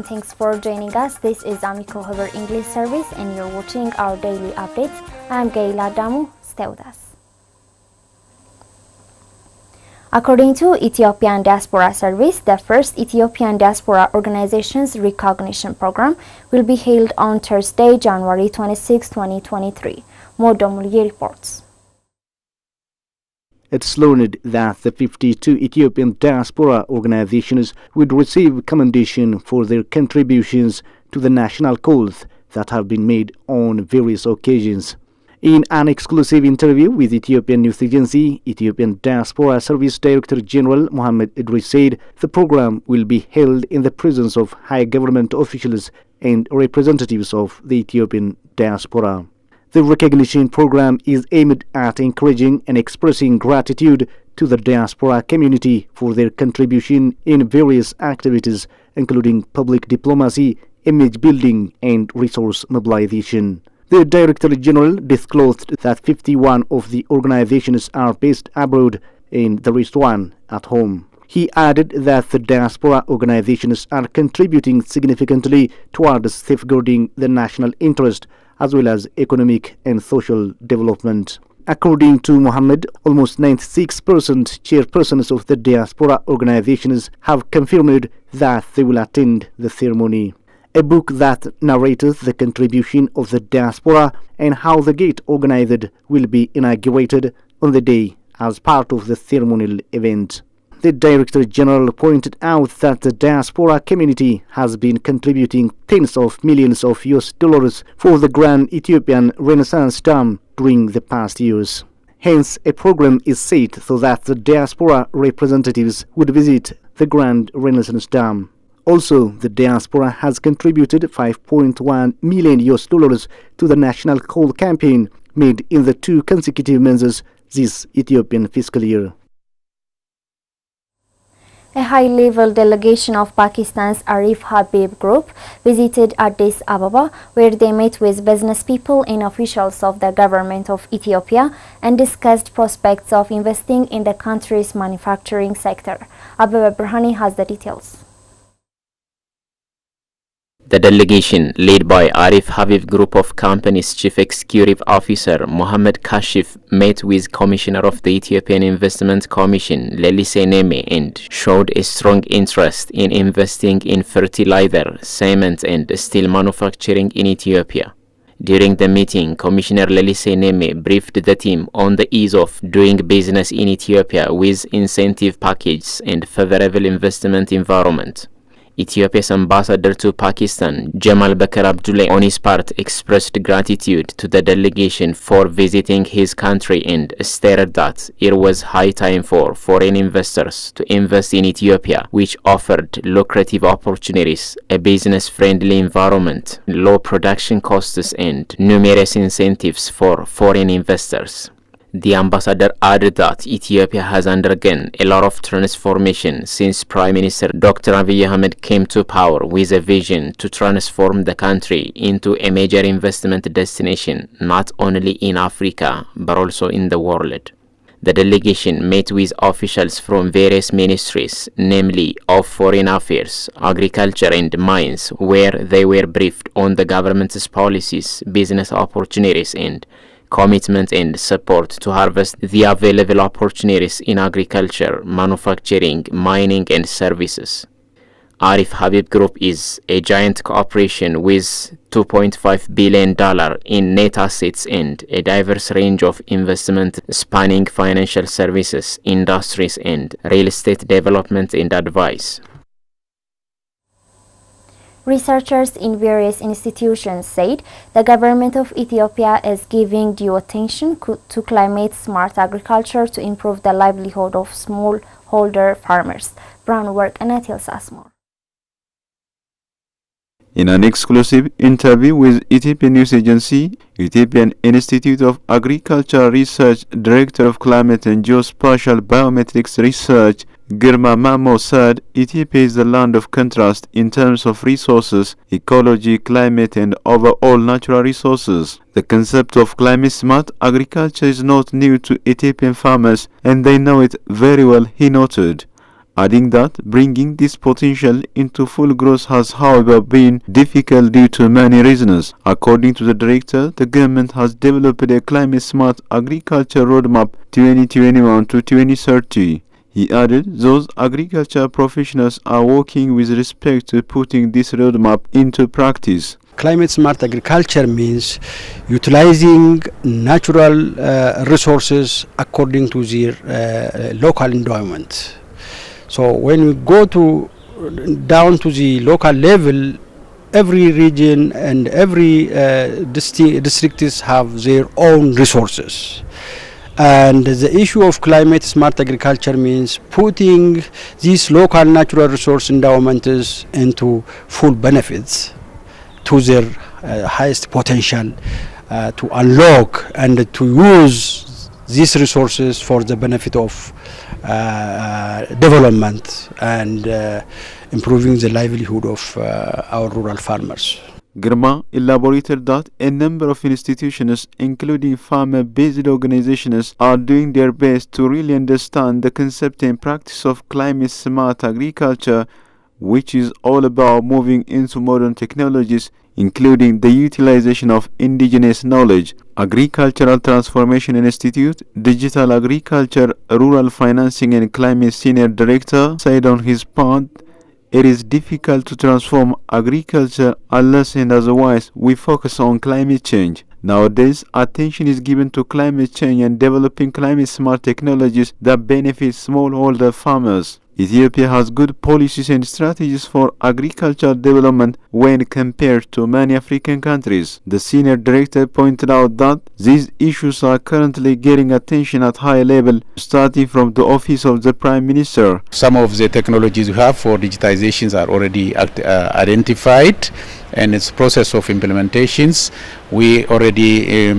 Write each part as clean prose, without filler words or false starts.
thanks for joining us. This is AMECO English service and you're watching our daily updates. I'm Gaila Damu. Stay with us. According to Ethiopian Diaspora Service, the first Ethiopian Diaspora Organizations Recognition Program will be held on Thursday, January 26, 2023. Modomulye reports. It's learned that the 52 Ethiopian diaspora organizations would receive commendation for their contributions to the national cause that have been made on various occasions. In an exclusive interview with Ethiopian News Agency, Ethiopian Diaspora Service Director General Mohammed Idris said the program will be held in the presence of high government officials and representatives of the Ethiopian diaspora. The recognition program is aimed at encouraging and expressing gratitude to the diaspora community for their contribution in various activities, including public diplomacy, image building, and resource mobilization. The Director General disclosed that 51 of the organizations are based abroad and there is one at home. He added that the diaspora organizations are contributing significantly towards safeguarding the national interest as well as economic and social development. According to Mohammed, almost 96% chairpersons of the diaspora organizations have confirmed that they will attend the ceremony. A book that narrates the contribution of the diaspora and how the gate organized will be inaugurated on the day as part of the ceremonial event. The Director General pointed out that the diaspora community has been contributing tens of millions of US dollars for the Grand Ethiopian Renaissance Dam during the past years. Hence, a program is set so that the diaspora representatives would visit the Grand Renaissance Dam. Also, the diaspora has contributed 5.1 million US dollars to the national coal campaign made in the 2 consecutive months this Ethiopian fiscal year. A high-level delegation of Pakistan's Arif Habib Group visited Addis Ababa, where they met with business people and officials of the government of Ethiopia and discussed prospects of investing in the country's manufacturing sector. Ababa Burhani has the details. The delegation, led by Arif Habib Group of Companies Chief Executive Officer Mohammed Kashif, met with Commissioner of the Ethiopian Investment Commission Lelise Neme and showed a strong interest in investing in fertilizer, cement and steel manufacturing in Ethiopia. During the meeting, Commissioner Lelise Neme briefed the team on the ease of doing business in Ethiopia with incentive packages and favorable investment environment. Ethiopia's ambassador to Pakistan, Jamal Bakar Abdullah, on his part expressed gratitude to the delegation for visiting his country and stated that it was high time for foreign investors to invest in Ethiopia, which offered lucrative opportunities, a business-friendly environment, low production costs, and numerous incentives for foreign investors. The ambassador added that Ethiopia has undergone a lot of transformation since Prime Minister Dr. Abiy Ahmed came to power with a vision to transform the country into a major investment destination not only in Africa but also in the world. The delegation met with officials from various ministries, namely of Foreign Affairs, Agriculture and Mines, where they were briefed on the government's policies, business opportunities and commitment and support to harvest the available opportunities in agriculture, manufacturing, mining and services. Arif Habib Group is a giant corporation with $2.5 billion in net assets and a diverse range of investment spanning financial services, industries and real estate development and advice. Researchers in various institutions said the government of Ethiopia is giving due attention to climate-smart agriculture to improve the livelihood of smallholder farmers. Brown Work and tells us more. In an exclusive interview with Ethiopian News Agency, Ethiopian Institute of Agriculture Research Director of Climate and Geospatial Biometrics Research, Girma Mamo, said Ethiopia is the land of contrast in terms of resources, ecology, climate and overall natural resources. The concept of climate-smart agriculture is not new to Ethiopian farmers and they know it very well, he noted. adding that bringing this potential into full growth has however been difficult due to many reasons. According to the director, the government has developed a climate-smart agriculture roadmap 2021 to 2030. He added those agriculture professionals are working with respect to putting this roadmap into practice. Climate smart agriculture means utilizing natural resources according to their local environment. So when we go down to the local level, every region and every districts have their own resources. And the issue of climate smart agriculture means putting these local natural resource endowments into full benefits to their highest potential to unlock and to use these resources for the benefit of development and improving the livelihood of our rural farmers. Girma elaborated that a number of institutions, including farmer-based organizations, are doing their best to really understand the concept and practice of climate-smart agriculture, which is all about moving into modern technologies, including the utilization of indigenous knowledge. Agricultural Transformation Institute, Digital Agriculture, Rural Financing and Climate Senior Director, said on his part, it is difficult to transform agriculture unless and otherwise we focus on climate change. Nowadays, attention is given to climate change and developing climate-smart technologies that benefit smallholder farmers. Ethiopia has good policies and strategies for agricultural development when compared to many African countries. The senior director pointed out that these issues are currently getting attention at high level, starting from the office of the Prime Minister. Some of the technologies we have for digitizations are already identified, and it's process of implementations. We already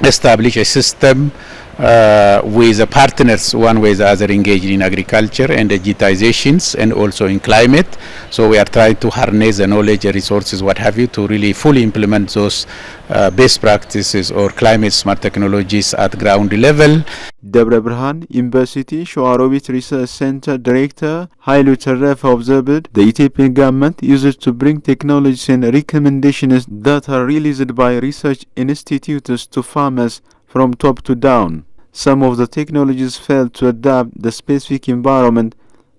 establish a system with the partners, one way or the other, engaged in agriculture and digitizations and also in climate. So we are trying to harness the knowledge and resources, what have you, to really fully implement those best practices or climate smart technologies at ground level. Debre Birhan University Shoarobit Research Center Director Hailu Terref observed the Ethiopian government uses to bring technologies and recommendations that are released by research institutes to farmers from top to down. Some of the technologies failed to adapt the specific environment,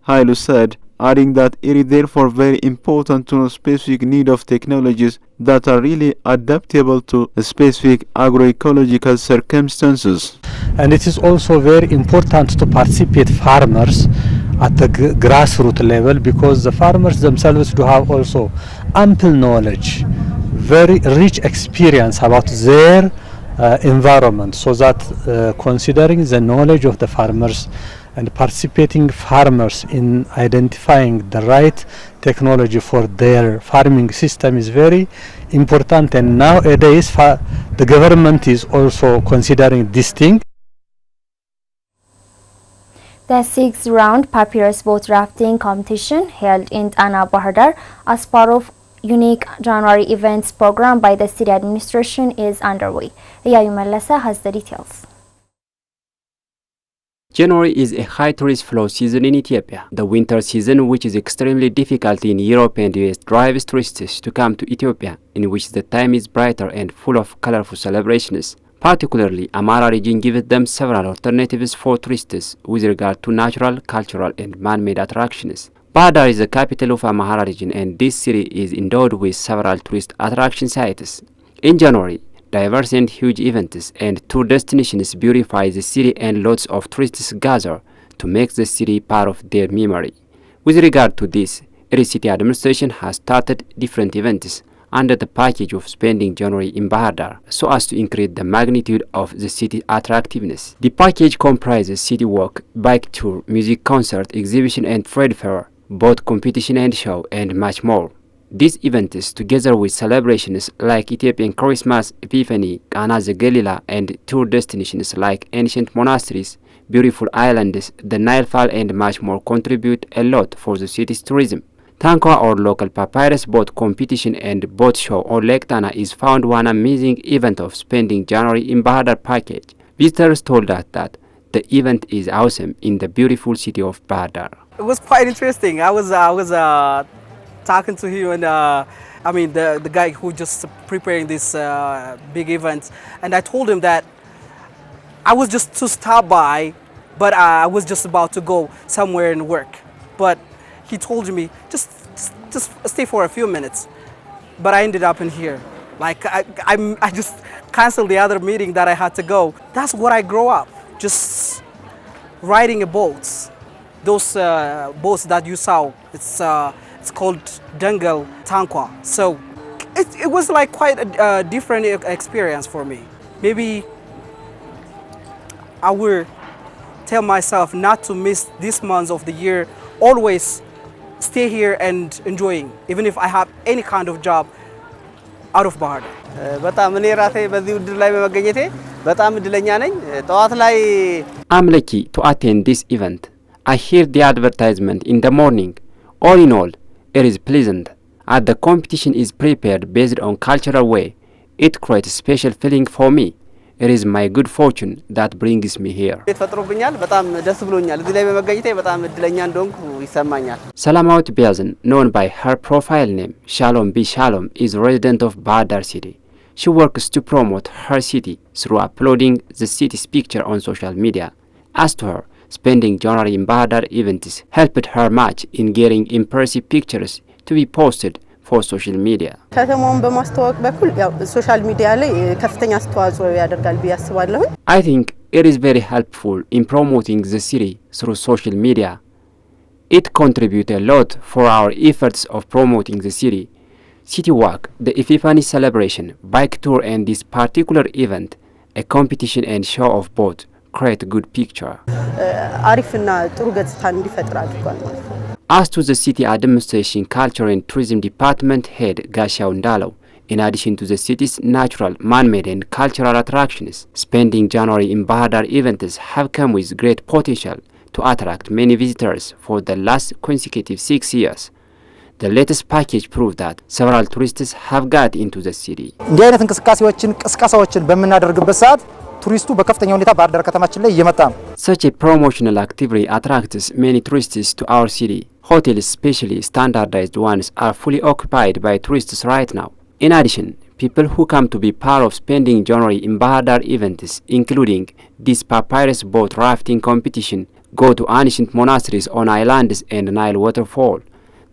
Hailu said, adding that it is therefore very important to know specific need of technologies that are really adaptable to specific agroecological circumstances. And it is also very important to participate farmers at the grassroots level, because the farmers themselves do have also ample knowledge, very rich experience about their environment, so that considering the knowledge of the farmers and participating farmers in identifying the right technology for their farming system is very important. And nowadays the government is also considering this thing. The 6th round papyrus boat rafting competition held in Tana Bahar as part of unique January events program by the city administration is underway. Yayu Melasa has the details. January is a high tourist flow season in Ethiopia. The winter season, which is extremely difficult in Europe and US, drives tourists to come to Ethiopia, in which the time is brighter and full of colorful celebrations. Particularly, Amhara region gives them several alternatives for tourists with regard to natural, cultural and man-made attractions. Bahar is the capital of Amhara region, and this city is endowed with several tourist attraction sites. In January, diverse and huge events and tour destinations beautify the city, and lots of tourists gather to make the city part of their memory. With regard to this, the city administration has started different events under the package of spending January in Bahar so as to increase the magnitude of the city attractiveness. The package comprises city walk, bike tour, music concert, exhibition and trade fair, boat competition and show, and much more. These events, together with celebrations like Ethiopian Christmas, Epiphany, Ghana the Galila, and tour destinations like ancient monasteries, beautiful islands, the Nile Fall, and much more, contribute a lot for the city's tourism. Tankwa, or local papyrus boat competition and boat show on Lake Tana, is found one amazing event of spending January in Bahar package. Visitors told us that The event is awesome in the beautiful city of Bahar Dar. It was quite interesting. I was talking to him and I mean the guy who just preparing this big event, and I told him that I was just to stop by, but I was just about to go somewhere and work. But he told me just stay for a few minutes. But I ended up in here. Like I just canceled the other meeting that I had to go. That's what I grew up, just riding a boat. Those boats that you saw, it's called Dangal Tankwa. So it was like quite a different experience for me. Maybe I will tell myself not to miss these months of the year, always stay here and enjoying, even if I have any kind of job out of Bahar Dar. በጣም እኔ ራሴ በዚህ ውድድር ላይ በመገኘቴ በጣም እድለኛ ነኝ። ጠዋት ላይ I'm lucky to attend this event. I hear the advertisement in the morning. All in all, it is pleasant. As the competition is prepared based on cultural way, it creates a special feeling for me. It is my good fortune that brings me here. ተፈጥሮብኛል። በጣም ደስ ብሎኛል። እዚህ ላይ በመገኘቴ በጣም እድለኛ እንደሆንኩ ይሰማኛል። Salamawat Biazan, known by her profile name Shalom B. Shalom, is a resident of Bahar Dar city. She works to promote her city through uploading the city's picture on social media. As to her, spending January in Bahar Dar events helped her much in getting impressive pictures to be posted for social media. ከተማውን በማስተዋወቅ በኩል ያው ሶሻል ሚዲያ ላይ ከፍተኛ አስተዋጽኦ ያደርጋል ብዬ አስባለሁ። I think it is very helpful in promoting the city through social media. It contributes a lot for our efforts of promoting the city. City Walk, the Epiphany celebration, bike tour and this particular event, a competition and show of both, create a good picture. አሪፍና ጥሩ ገጽታን እንዲፈጥር አድርጓል ማለት ነው። As to the city administration, culture and tourism department head Gashaw Ndalo, in addition to the city's natural, man-made and cultural attractions, spending January in Bahar Dar events have come with great potential to attract many visitors for the last consecutive 6 years. The latest package proved that several tourists have got into the city. እንዲህ አይነት እንቅስቃሴዎችን ቅስቀሳዎችን በመናደርግበት ሰዓት ቱሪስቱ በከፍተኛ ሁኔታ ባህር ዳር ከተማችን ላይ እየመጣ ነው። Such a promotional activity attracts many tourists to our city. Hotels, especially standardized ones, are fully occupied by tourists right now. In addition, people who come to be part of spending January in Bahar Dar events, including this papyrus boat rafting competition, go to ancient monasteries on islands and Nile waterfall.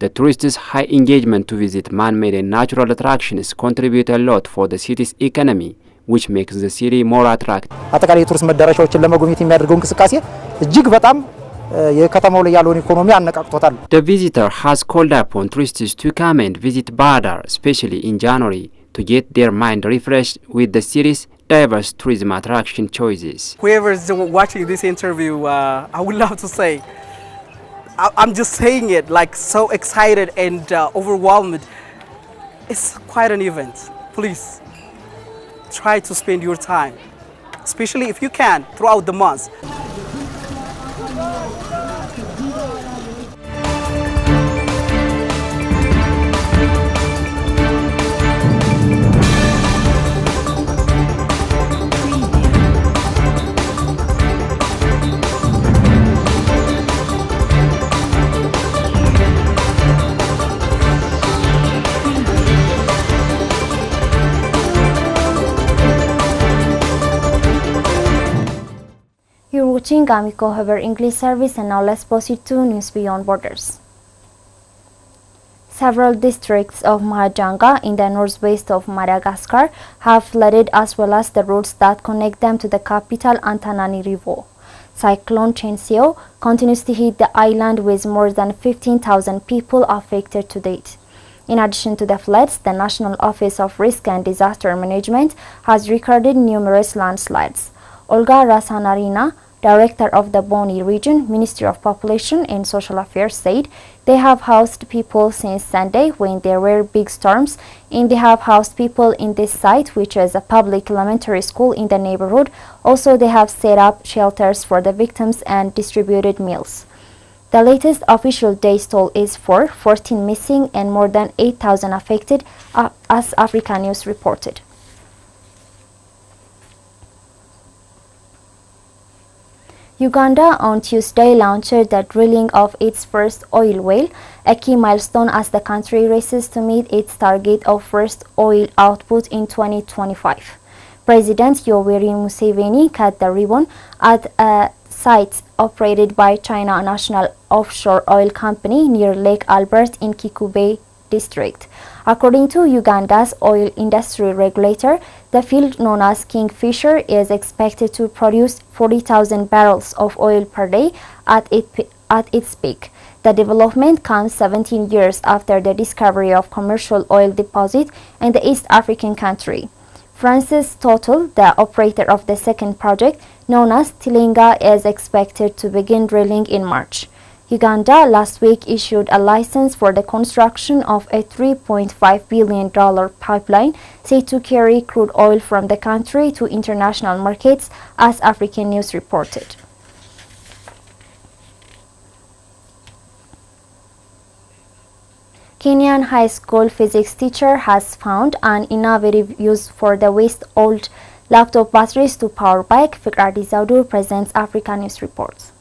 The tourists' high engagement to visit man-made and natural attractions contribute a lot for the city's economy, which makes the city more attractive. አጠቃላይ የቱሪስት መዳረሻዎችን ለመጎብኘት የሚያደርገው እንቅስቃሴ እጅግ በጣም የከተማው ላይ ያለውን ኢኮኖሚ አነቃቅቶታል። The visitor has called upon tourists to come and visit Bahar Dar, especially in January, to get their mind refreshed with the city's diverse tourism attraction choices. Whoever is watching this interview, I would love to say, I'm just saying it like so excited and overwhelmed. It's quite an event. Please try to spend your time, especially if you can, throughout the month. You're watching AMECO Hover English service, and now let's proceed to news beyond borders. Several districts of Mahajanga in the northwest of Madagascar have flooded, as well as the roads that connect them to the capital Antananarivo. Cyclone Chensio continues to hit the island with more than 15,000 people affected to date. In addition to the floods, the National Office of Risk and Disaster Management has recorded numerous landslides. Olga Rasanarina, director of the Boni region, Ministry of Population and Social Affairs, said they have housed people since Sunday when there were big storms, and they have housed people in this site, which is a public elementary school in the neighborhood. Also, they have set up shelters for the victims and distributed meals. The latest official day's toll is 14 missing and more than 8,000 affected, as Africa News reported. Uganda on Tuesday launched the drilling of its first oil well, a key milestone as the country races to meet its target of first oil output in 2025. President Yoweri Museveni cut the ribbon at a site operated by China National Offshore Oil Company near Lake Albert in Kikube district. According to Uganda's oil industry regulator, the field known as Kingfisher is expected to produce 40,000 barrels of oil per day at its peak. The development comes 17 years after the discovery of commercial oil deposit in the East African country. Francis Total, the operator of the second project, known as Tilinga, is expected to begin drilling in March. Uganda last week issued a license for the construction of a $3.5 billion pipeline said to carry crude oil from the country to international markets, as African News reported. Kenyan high school physics teacher has found an innovative use for the waste-old laptop batteries to power bike. Fikradi Zaudur presents Africa News reports.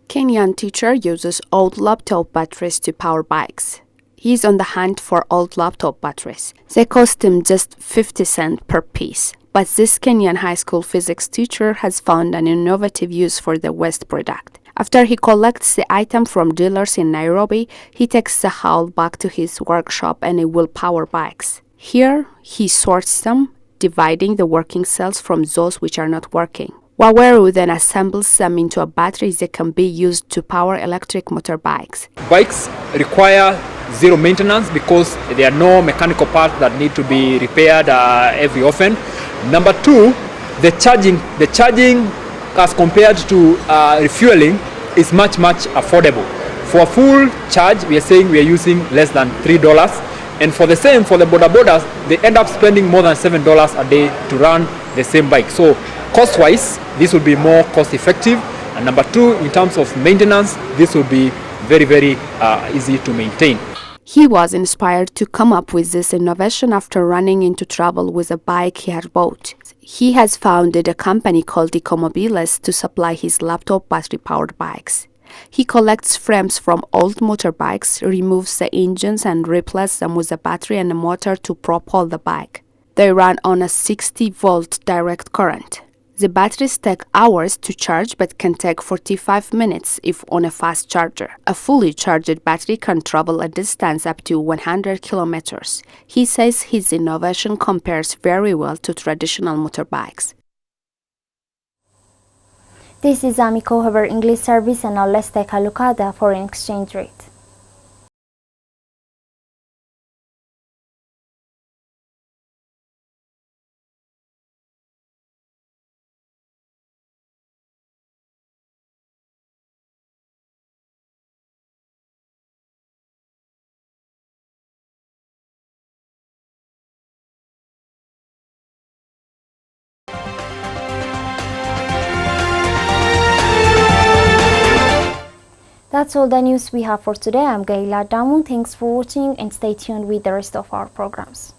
Kenyan teacher uses old laptop batteries to power bikes. He's on the hunt for old laptop batteries. They cost him just 50 cents per piece. But this Kenyan high school physics teacher has found an innovative use for the waste product. After he collects the item from dealers in Nairobi, he takes the hull back to his workshop and he will power bikes. Here, he sorts them, dividing the working cells from those which are not working. Waweru then assembles them into a battery that can be used to power electric motorbikes. Bikes require zero maintenance because there are no mechanical parts that need to be repaired every often. Number two, the charging as compared to refueling is much affordable. For a full charge, we are saying we are using less than $3. And for the same, for the bodabodas, they end up spending more than $7 a day to run the same bike. So cost-wise, this will be more cost-effective. And number two, in terms of maintenance, this will be very easy to maintain. He was inspired to come up with this innovation after running into trouble with a bike he had bought. He has founded a company called Ecomobiles to supply his laptop battery-powered bikes. He collects frames from old motorbikes, removes the engines and replaces them with a battery and a motor to propel the bike. They run on a 60-volt direct current. The batteries take hours to charge but can take 45 minutes if on a fast charger. A fully charged battery can travel a distance up to 100 kilometers. He says his innovation compares very well to traditional motorbikes. This is AMECO Hover English service, and now let's take a look at the foreign exchange rate. That's all the news we have for today. I'm Gaila Damu. Thanks for watching and stay tuned with the rest of our programs.